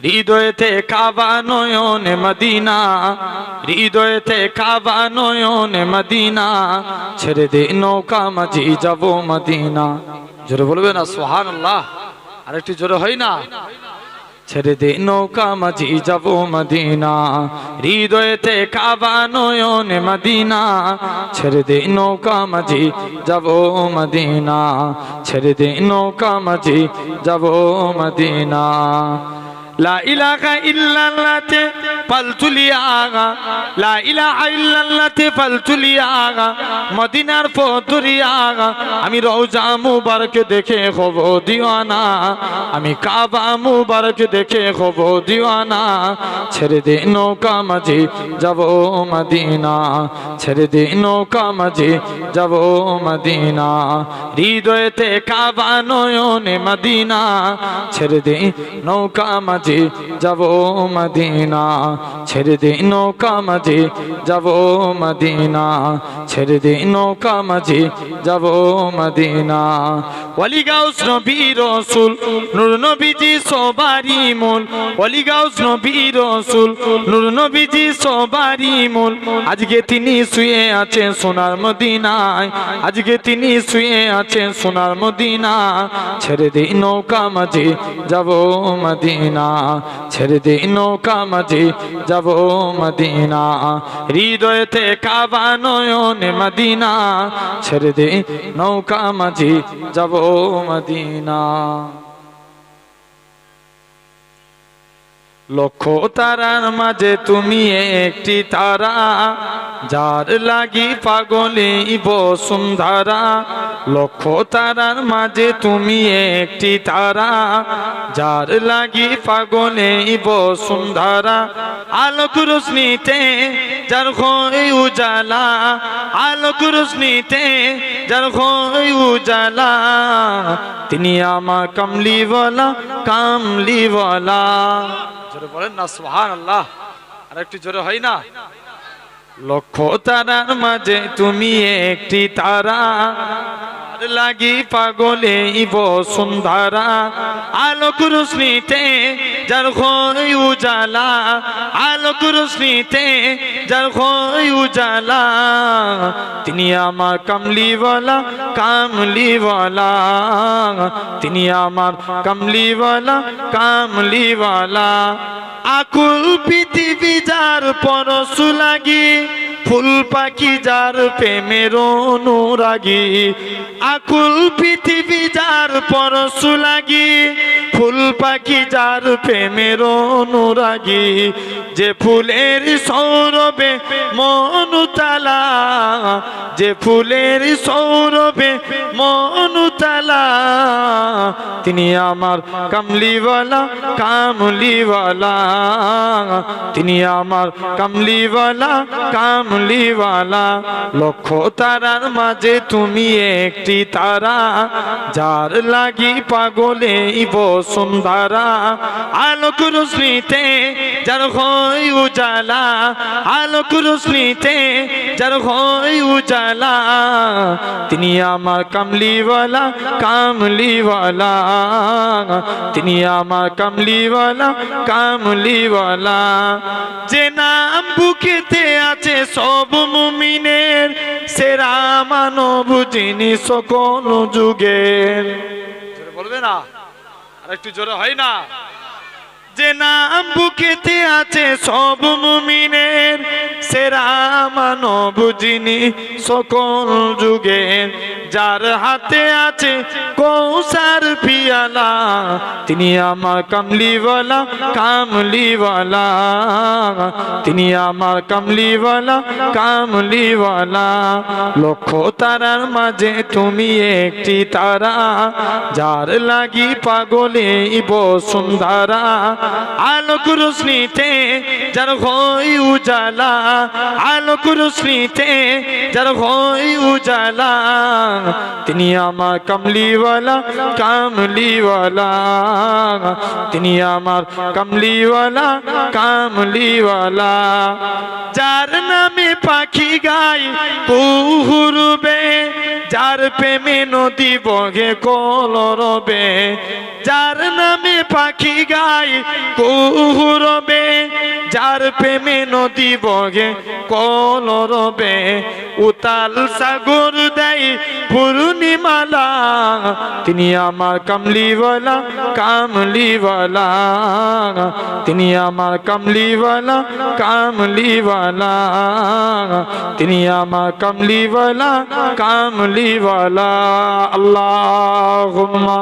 হৃদয়েতে কাবা নয়নে মদিনা, হৃদয়েতে কাবা নয়নে মদিনা, ছেড়ে দে নৌকা মাঝি যাব মদিনা। জোরে বলবে না সুবহানাল্লাহ? আরেকটু জোরে হয় না? ছেড়ে দে নৌকা মাঝি যাব মদিনা, হৃদয়েতে কাবা নয়নে মদিনা, ছেড়ে দে নৌকা মাঝি যাব মদিনা, ছেড়ে দে নৌকা মাঝি যাব মদিনা। লা ইলাহা ইল্লাল্লাহতে পালতুলিয়াগা, লা ইলাহা ইল্লাল্লাহতে পালতুলিয়াগা, মদিনার পথরিয়াগা, আমি রওজা মুবারক দেখে হব দিওয়ানা, আমি কাবা মুবারক দেখে হব দিওয়ানা, ছেড়ে দে নৌকা মাঝি যাব মদিনা, ছেড়ে দে নৌকা মাঝি যাব মদিনা, হৃদয়েতে কাবা নয়নে মদিনা, ছেড়ে দে নৌকা মাঝি যাব মদিনা, ছেড়ে দে নৌকা মাঝি যাব মদিনা, ছেড়ে দে নৌকা মাঝি যাব মদিনা। ওলি গাউস নবী রাসূল নূর নবীজি সবারই মূল, ওলি গাউস নবী রাসূল নূর নবীজি সবারই মূল, আজকে তিনি শুয়ে আছেন সোনার মদিনায়, আজকে তিনি শুয়ে আছেন সোনার মদিনা, ছেড়ে দে নৌকা মাঝি যাব মদিনা, ছেড়ে দে নৌকা মাঝি যাব মদিনা, হৃদয়েতে কাবা নয়নে মদিনা, ছেড়ে দে নৌকা মাঝি যাব মদিনা। লক্ষ তারার মাঝে তুমি একটি তারা, যার লাগি পাগলে বসুন্ধরা, লক্ষ তারার মাঝে তুমি একটি তারা, যার লাগি পাগলে বসুন্ধরা, আলোক রোশনীতে যার হয় উজালা, আলোক রোশনীতে যার হয় উজালা, তিনি আমার কামলিওয়ালা কামলিওয়ালা। জোরে বলেন না সুবহানাল্লাহ? আর একটু জোরে হয় না? লক্ষ তারার মাঝে তুমি একটি তারা, লাগি পাগলে বসুন্ধরা, আলোক রোশনীতে যার হয় উজালা, আলোক রোশনীতে যার হয় উজালা, তিনি আমার কামলিওয়ালা কামলিওয়ালা, তিনি আমার কামলিওয়ালা কামলিওয়ালা। আকুল পৃথিবী যার পরশ লাগি, ফুল পাখি যার প্রেমের অনুরাগী, আকুল পৃথিবী যার পরশ লাগি, ফুল পাখি যার প্রেমের অনুরাগী, যে ফুলের সৌরভে মনুতালা, যে ফুলের সৌরভে মনুতালা, তিনি আমার কামলিওয়ালা কামলিওয়ালা, তিনি আমার কামলিওয়ালা কামলিওয়ালা। লক্ষ তারার মাঝে তুমি একটি তারা, যার লাগি পাগলে বসুন্ধরা, আলোক রোশনীতে যার হয় উজালা, আলোক রোশনীতে যার হয় উজালা, তিনি আমার কামলিওয়ালা কামলিওয়ালা, তিনি আমার কামলিওয়ালা কামলিওয়ালা। যে নাম বুকেতে আছে সব মুমিনের, সেরা মানব যিনি সকল যুগের। বলবে না? আর একটু জোরে হয় না? যে নাম বুকেতে আছে সব মুমিনের, সেরা মানব যিনি সকল যুগের, যার হাতে আছে কৌসার পিয়ালা, তিনি আমার কামলিওয়ালা কামলিওয়ালা, তিনি আমার কামলিওয়ালা কামলিওয়ালা। লক্ষ তারার মাঝে তুমি একটি তারা, যার লাগি পাগলে বসুন্ধরা, আলোক রোশনীতে যার হয় উজালা, আলোক রোশনীতে যার হয় উজালা, তিনি আমার কামলিওয়ালা কামলিওয়ালা, তিনি আমার কামলিওয়ালা কামলিওয়ালা। যার নামে পাখি গায় কুহুরবে, যার প্রেমে নদী বগে কলরবে, যার নামে পাখি গায় কুহুরবে, যার প্রেমে নদী বগে কলরবে, উতাল সাগর দেয় পূর্ণিমালা, তিনি আমার কামলিওয়ালা কামলিওয়ালা, তিনি আমার কামলিওয়ালা কামলিওয়ালা, তিনি আমার কামলিওয়ালা কামলিওয়ালা। আল্লাহুম্মা